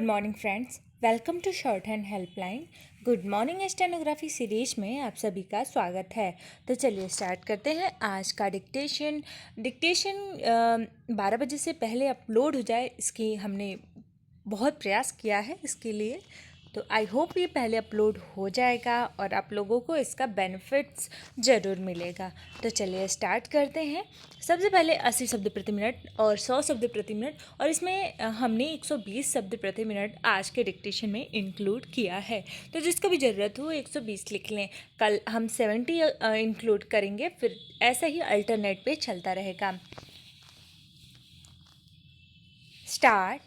Morning friends, welcome to shorthand helpline. Good morning stenography series में आप सभी का स्वागत है। तो चलिए स्टार्ट करते हैं आज का डिक्टेशन। 12 बजे से पहले अपलोड हो जाए, इसकी हमने बहुत प्रयास किया है इसके लिए। तो आई होप ये पहले अपलोड हो जाएगा और आप लोगों को इसका बेनिफिट्स ज़रूर मिलेगा। तो चलिए स्टार्ट करते हैं। सबसे पहले 80 शब्द प्रति मिनट और 100 शब्द प्रति मिनट, और इसमें हमने 120 शब्द प्रति मिनट आज के डिक्टेशन में इंक्लूड किया है। तो जिसको भी ज़रूरत हो 120 लिख लें। कल हम 70 इंक्लूड करेंगे, फिर ऐसा ही अल्टरनेट पे चलता रहेगा। स्टार्ट।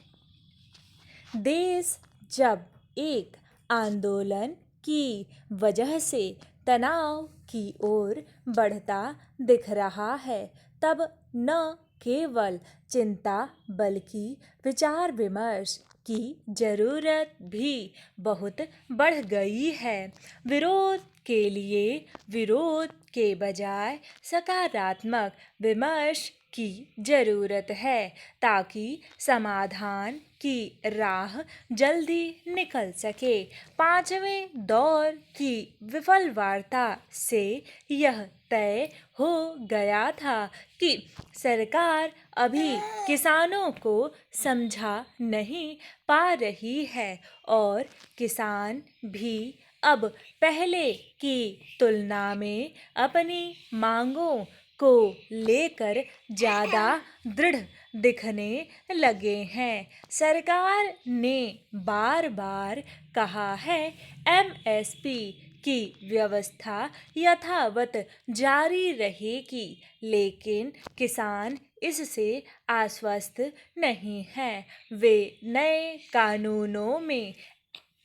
देश जब एक आंदोलन की वजह से तनाव की ओर बढ़ता दिख रहा है, तब न केवल चिंता बल्कि विचार विमर्श की ज़रूरत भी बहुत बढ़ गई है। विरोध के लिए विरोध के बजाय सकारात्मक विमर्श की ज़रूरत है, ताकि समाधान की राह जल्दी निकल सके। 5वें दौर की विफल वार्ता से यह तय हो गया था कि सरकार अभी किसानों को समझा नहीं पा रही है और किसान भी अब पहले की तुलना में अपनी मांगों को लेकर ज़्यादा दृढ़ दिखने लगे हैं। सरकार ने बार बार कहा है एमएसपी की व्यवस्था यथावत जारी रहेगी, लेकिन किसान इससे आश्वस्त नहीं हैं। वे नए कानूनों में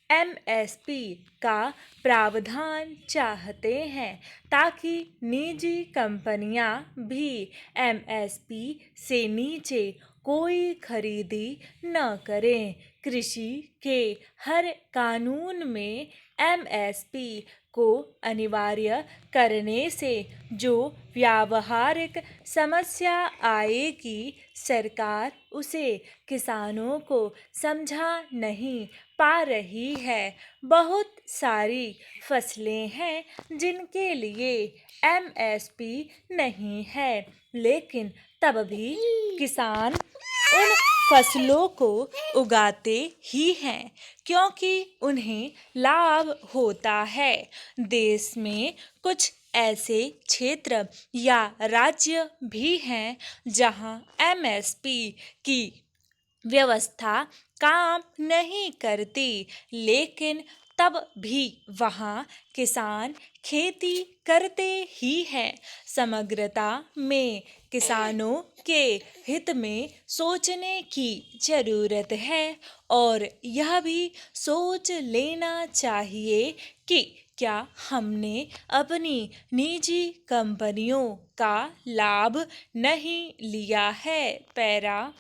एमएसपी का प्रावधान चाहते हैं, ताकि निजी कंपनियां भी एमएसपी से नीचे कोई खरीदी न करें। कृषि के हर कानून में एमएसपी को अनिवार्य करने से जो व्यावहारिक समस्या आएगी, सरकार उसे किसानों को समझा नहीं पा रही है। बहुत सारी फसलें हैं जिनके लिए एमएसपी नहीं है, लेकिन तब भी किसान उन फसलों को उगाते ही हैं क्योंकि उन्हें लाभ होता है। देश में कुछ ऐसे क्षेत्र या राज्य भी हैं जहां एमएसपी की व्यवस्था काम नहीं करती, लेकिन तब भी वहाँ किसान खेती करते ही हैं। समग्रता में किसानों के हित में सोचने की ज़रूरत है और यह भी सोच लेना चाहिए कि क्या हमने अपनी निजी कंपनियों का लाभ नहीं लिया है। पैरा।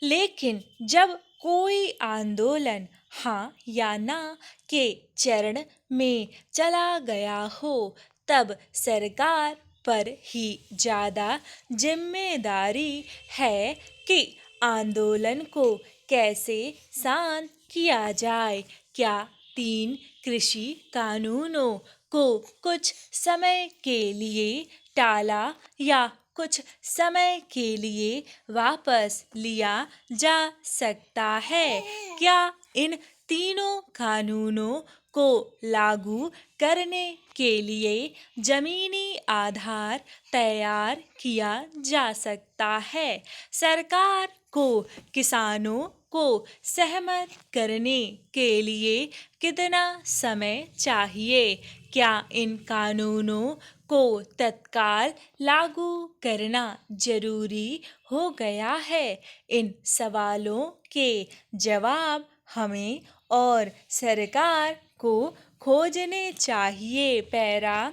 लेकिन जब कोई आंदोलन हाँ या ना के चरण में चला गया हो, तब सरकार पर ही ज़्यादा जिम्मेदारी है कि आंदोलन को कैसे शांत किया जाए। क्या 3 कृषि कानूनों को कुछ समय के लिए टाला या कुछ समय के लिए वापस लिया जा सकता है? क्या इन तीनों कानूनों को लागू करने के लिए जमीनी आधार तैयार किया जा सकता है? सरकार को किसानों को सहमत करने के लिए कितना समय चाहिए? क्या इन कानूनों को तत्काल लागू करना जरूरी हो गया है? इन सवालों के जवाब हमें और सरकार को खोजने चाहिए। पैरा।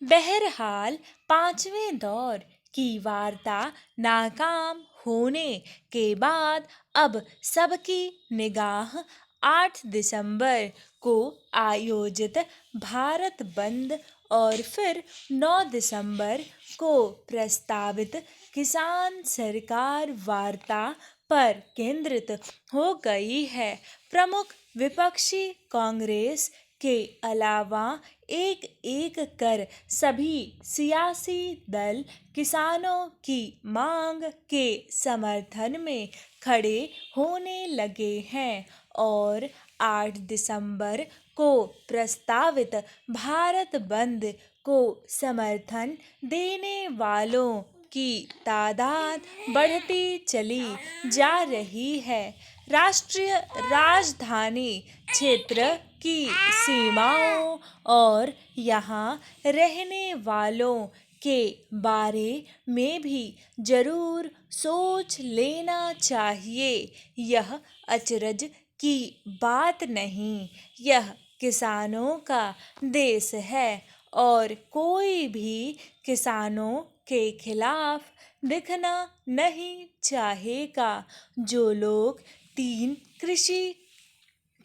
बहरहाल 5वें दौर की वार्ता नाकाम होने के बाद अब सबकी निगाह 8 दिसंबर को आयोजित भारत बंद और फिर 9 दिसंबर को प्रस्तावित किसान सरकार वार्ता पर केंद्रित हो गई है। प्रमुख विपक्षी कांग्रेस के अलावा एक एक कर सभी सियासी दल किसानों की मांग के समर्थन में खड़े होने लगे हैं और 8 दिसंबर को प्रस्तावित भारत बंद को समर्थन देने वालों की तादाद बढ़ती चली जा रही है। राष्ट्रीय राजधानी क्षेत्र की सीमाओं और यहाँ रहने वालों के बारे में भी जरूर सोच लेना चाहिए। यह अचरज की बात नहीं, यह किसानों का देश है और कोई भी किसानों के खिलाफ दिखना नहीं चाहेगा। जो लोग 3 कृषि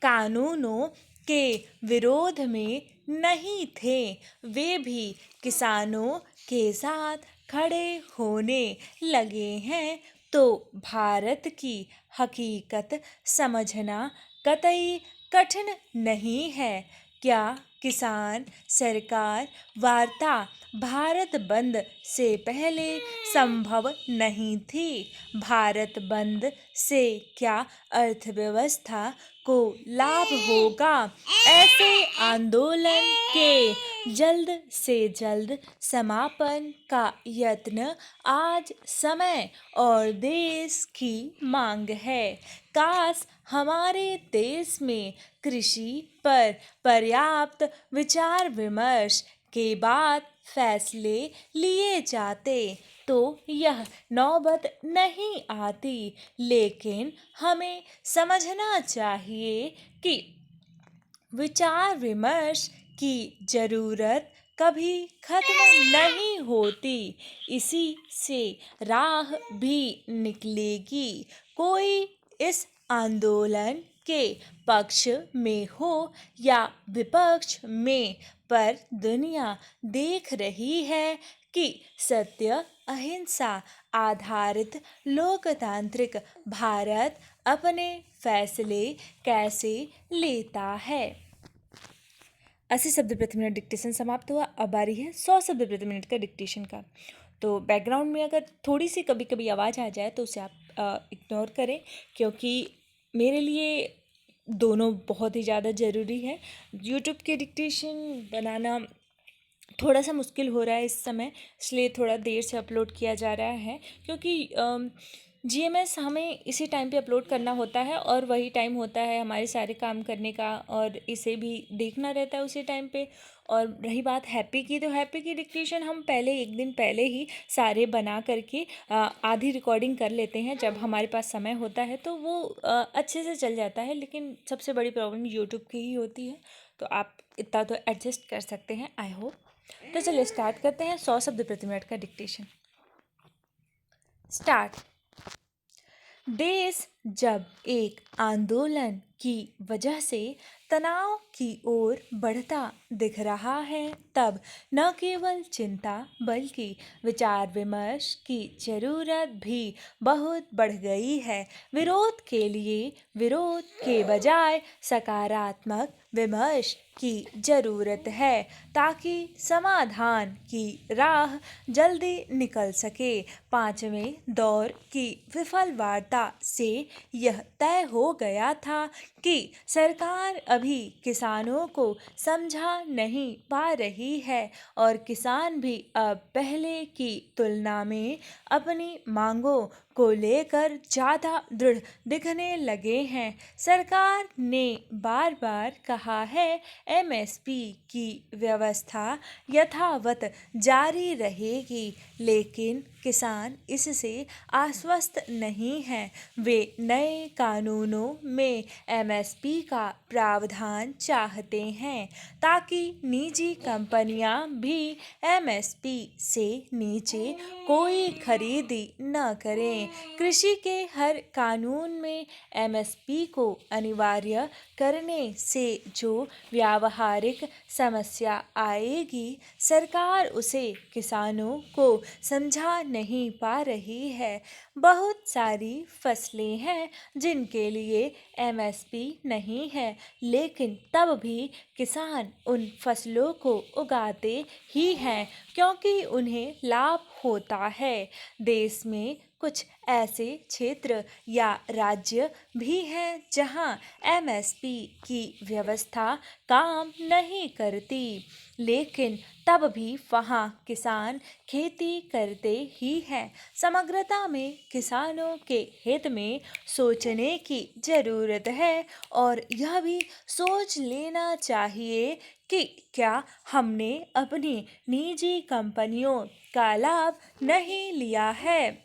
कानूनों के विरोध में नहीं थे, वे भी किसानों के साथ खड़े होने लगे हैं। तो भारत की हकीकत समझना कतई कठिन नहीं है। क्या किसान सरकार वार्ता भारत बंद से पहले संभव नहीं थी? भारत बंद से क्या अर्थव्यवस्था को लाभ होगा? ऐसे आंदोलन के जल्द से जल्द समापन का यत्न आज समय और देश की मांग है। काश हमारे देश में कृषि पर पर्याप्त विचार विमर्श के बाद फैसले लिए जाते तो यह नौबत नहीं आती। लेकिन हमें समझना चाहिए कि विचार विमर्श की जरूरत कभी खत्म नहीं होती। इसी से राह भी निकलेगी। कोई इस आंदोलन के पक्ष में हो या विपक्ष में, पर दुनिया देख रही है कि सत्य अहिंसा आधारित लोकतांत्रिक भारत अपने फैसले कैसे लेता है। 80 शब्द प्रति मिनट डिक्टेशन समाप्त हुआ। अब बारी है 100 शब्द प्रति मिनट का डिक्टेशन का। तो बैकग्राउंड में अगर थोड़ी सी कभी कभी आवाज़ आ जाए तो उसे आप इग्नोर करें, क्योंकि मेरे लिए दोनों बहुत ही ज़्यादा ज़रूरी है। यूट्यूब के डिक्टेशन बनाना थोड़ा सा मुश्किल हो रहा है इस समय, इसलिए थोड़ा देर से अपलोड किया जा रहा है, क्योंकि GMS हमें इसी टाइम पे अपलोड करना होता है और वही टाइम होता है हमारे सारे काम करने का, और इसे भी देखना रहता है उसी टाइम पे। और रही बात हैप्पी की, तो हैप्पी की डिक्टेशन हम पहले एक दिन पहले ही सारे बना करके आधी रिकॉर्डिंग कर लेते हैं। जब हमारे पास समय होता है तो वो अच्छे से चल जाता है। लेकिन सबसे बड़ी प्रॉब्लम यूट्यूब की ही होती है, तो आप इतना तो एडजस्ट कर सकते हैं, आई होप। तो चलिए स्टार्ट करते हैं 100 शब्द प्रति मिनट का डिक्टेशन। स्टार्ट। देश जब एक आंदोलन की वजह से तनाव की ओर बढ़ता दिख रहा है, तब न केवल चिंता बल्कि विचार विमर्श की जरूरत भी बहुत बढ़ गई है। विरोध के लिए विरोध के बजाय सकारात्मक विमर्श की जरूरत है, ताकि समाधान की राह जल्दी निकल सके। 5वें दौर की विफल वार्ता से यह तय हो गया था कि सरकार अभी किसानों को समझा नहीं पा रही है और किसान भी अब पहले की तुलना में अपनी मांगों को लेकर ज़्यादा दृढ़ दिखने लगे हैं। सरकार ने बार बार कहा है MSP की व्यवस्था यथावत जारी रहेगी, लेकिन किसान इससे आश्वस्त नहीं हैं। वे नए कानूनों में MSP का प्रावधान चाहते हैं, ताकि निजी कंपनियां भी MSP से नीचे कोई खरीदी न करें। में कृषि के हर कानून में एमएसपी को अनिवार्य करने से जो व्यावहारिक समस्या आएगी, सरकार उसे किसानों को समझा नहीं पा रही है। बहुत सारी फसलें हैं जिनके लिए एमएसपी नहीं है, लेकिन तब भी किसान उन फसलों को उगाते ही हैं क्योंकि उन्हें लाभ होता है। देश में कुछ ऐसे क्षेत्र या राज्य भी हैं जहां एमएसपी की व्यवस्था काम नहीं करती, लेकिन तब भी वहां किसान खेती करते ही हैं। समग्रता में किसानों के हित में सोचने की ज़रूरत है और यह भी सोच लेना चाहिए कि क्या हमने अपनी निजी कंपनियों का लाभ नहीं लिया है।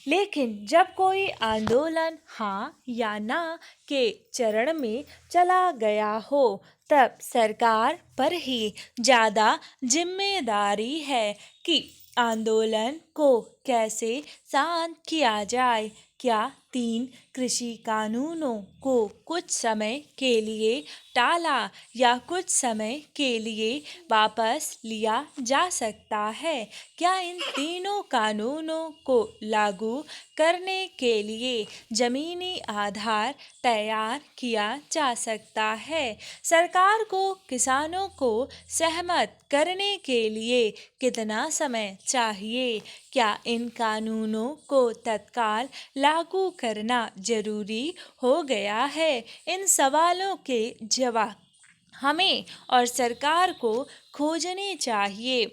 लेकिन जब कोई आंदोलन हाँ या ना के चरण में चला गया हो, तब सरकार पर ही ज़्यादा जिम्मेदारी है कि आंदोलन को कैसे शांत किया जाए। क्या 3 कृषि कानूनों को कुछ समय के लिए टाला या कुछ समय के लिए वापस लिया जा सकता है? क्या इन तीनों कानूनों को लागू करने के लिए ज़मीनी आधार तैयार किया जा सकता है? सरकार को किसानों को सहमत करने के लिए कितना समय चाहिए? क्या इन कानूनों को तत्काल लागू करना जरूरी हो गया है? इन सवालों के जवाब हमें और सरकार को खोजने चाहिए।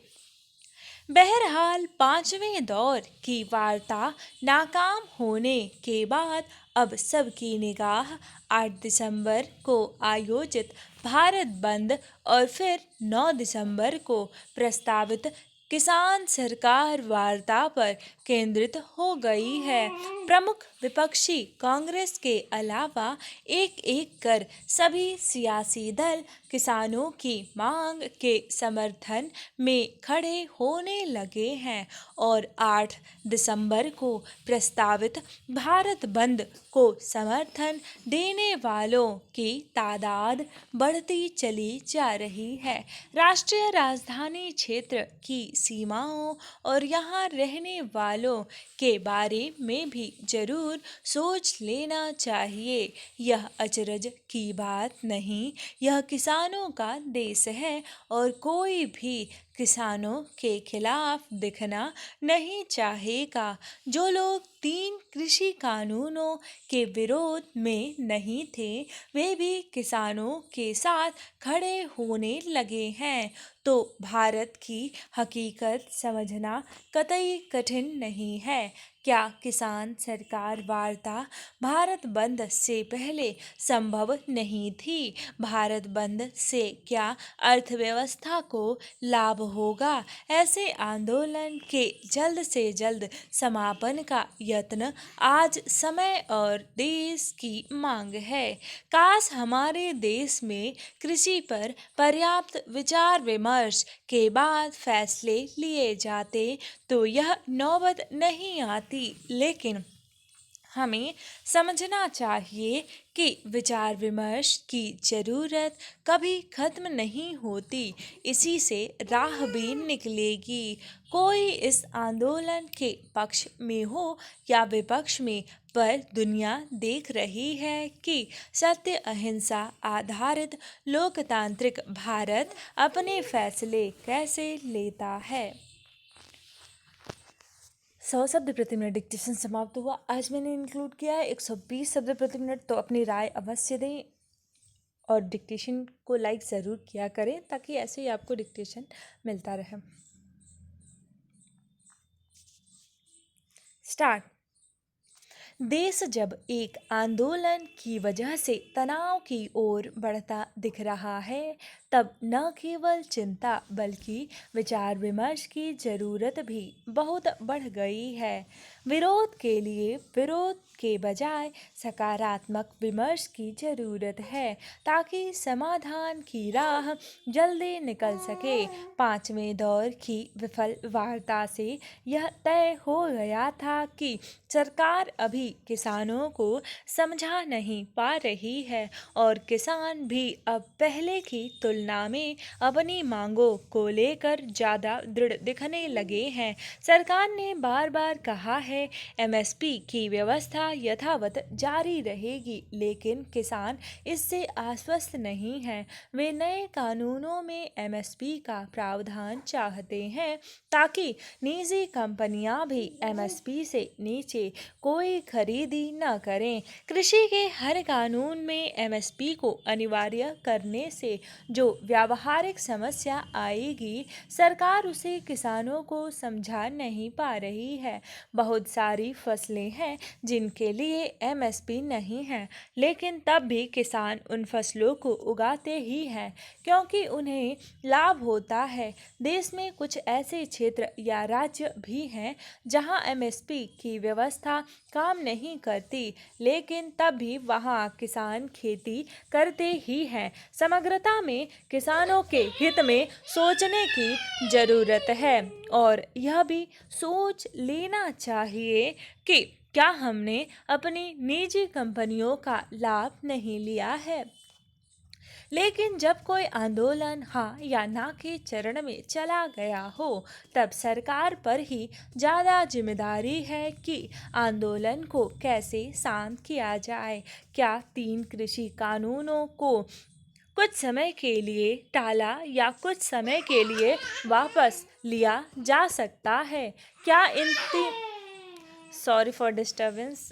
बहरहाल 5वें दौर की वार्ता नाकाम होने के बाद अब सबकी निगाह 8 दिसंबर को आयोजित भारत बंद और फिर 9 दिसंबर को प्रस्तावित किसान सरकार वार्ता पर केंद्रित हो गई है। प्रमुख विपक्षी कांग्रेस के अलावा एक एक कर सभी सियासी दल किसानों की मांग के समर्थन में खड़े होने लगे हैं और 8 दिसंबर को प्रस्तावित भारत बंद को समर्थन देने वालों की तादाद बढ़ती चली जा रही है। राष्ट्रीय राजधानी क्षेत्र की सीमाओं और यहाँ रहने वालों के बारे में भी जरूर सोच लेना चाहिए। यह अचरज की बात नहीं, यह किसानों का देश है और कोई भी किसानों के खिलाफ दिखना नहीं चाहेगा। जो लोग 3 कृषि कानूनों के विरोध में नहीं थे, वे भी किसानों के साथ खड़े होने लगे हैं। तो भारत की हकीकत समझना कतई कठिन नहीं है। क्या किसान सरकार वार्ता भारत बंद से पहले संभव नहीं थी? भारत बंद से क्या अर्थव्यवस्था को लाभ होगा? ऐसे आंदोलन के जल्द से जल्द समापन का यत्न आज समय और देश की मांग है। काश हमारे देश में कृषि पर पर्याप्त विचार विमर्श के बाद फैसले लिए जाते तो यह नौबत नहीं आती, लेकिन हमें समझना चाहिए कि विचार विमर्श की ज़रूरत कभी ख़त्म नहीं होती, इसी से राह भी निकलेगी। कोई इस आंदोलन के पक्ष में हो या विपक्ष में, पर दुनिया देख रही है कि सत्य अहिंसा आधारित लोकतांत्रिक भारत अपने फैसले कैसे लेता है। 100 शब्द प्रति मिनट डिक्टेशन समाप्त हुआ। आज मैंने इंक्लूड किया है 120 शब्द प्रति मिनट, तो अपनी राय अवश्य दें और डिक्टेशन को लाइक ज़रूर किया करें ताकि ऐसे ही आपको डिक्टेशन मिलता रहे। स्टार्ट। देश जब एक आंदोलन की वजह से तनाव की ओर बढ़ता दिख रहा है, तब न केवल चिंता बल्कि विचार विमर्श की जरूरत भी बहुत बढ़ गई है। विरोध के लिए विरोध के बजाय सकारात्मक विमर्श की जरूरत है ताकि समाधान की राह जल्दी निकल सके। पांचवें दौर की विफल वार्ता से यह तय हो गया था कि सरकार अभी किसानों को समझा नहीं पा रही है और किसान भी अब पहले की तुलना में अपनी मांगों को लेकर ज़्यादा दृढ़ दिखने लगे हैं। सरकार ने बार बार कहा है एमएसपी की व्यवस्था यथावत जारी रहेगी, लेकिन किसान इससे आश्वस्त नहीं हैं। वे नए कानूनों में एमएसपी का प्रावधान चाहते हैं ताकि निजी कंपनियां भी एमएसपी से नीचे कोई खरीदी न करें। कृषि के हर कानून में एमएसपी को अनिवार्य करने से जो व्यावहारिक समस्या आएगी, सरकार उसे किसानों को समझा नहीं पा रही है। बहुत सारी फसलें हैं जिनके लिए एमएसपी नहीं है, लेकिन तब भी किसान उन फसलों को उगाते ही हैं क्योंकि उन्हें लाभ होता है। देश में कुछ ऐसे क्षेत्र या राज्य भी हैं जहां एमएसपी की व्यवस्था काम नहीं करती, लेकिन तब भी वहां किसान खेती करते ही हैं। समग्रता में किसानों के हित में सोचने की जरूरत है और यह भी सोच लेना चाहिए कि क्या हमने अपनी निजी कंपनियों का लाभ नहीं लिया है। लेकिन जब कोई आंदोलन हाँ या ना के चरण में चला गया हो, तब सरकार पर ही ज़्यादा जिम्मेदारी है कि आंदोलन को कैसे शांत किया जाए। क्या 3 कृषि कानूनों को कुछ समय के लिए टाला या कुछ समय के लिए वापस लिया जा सकता है? क्या इन तीन सॉरी फॉर डिस्टर्बेंस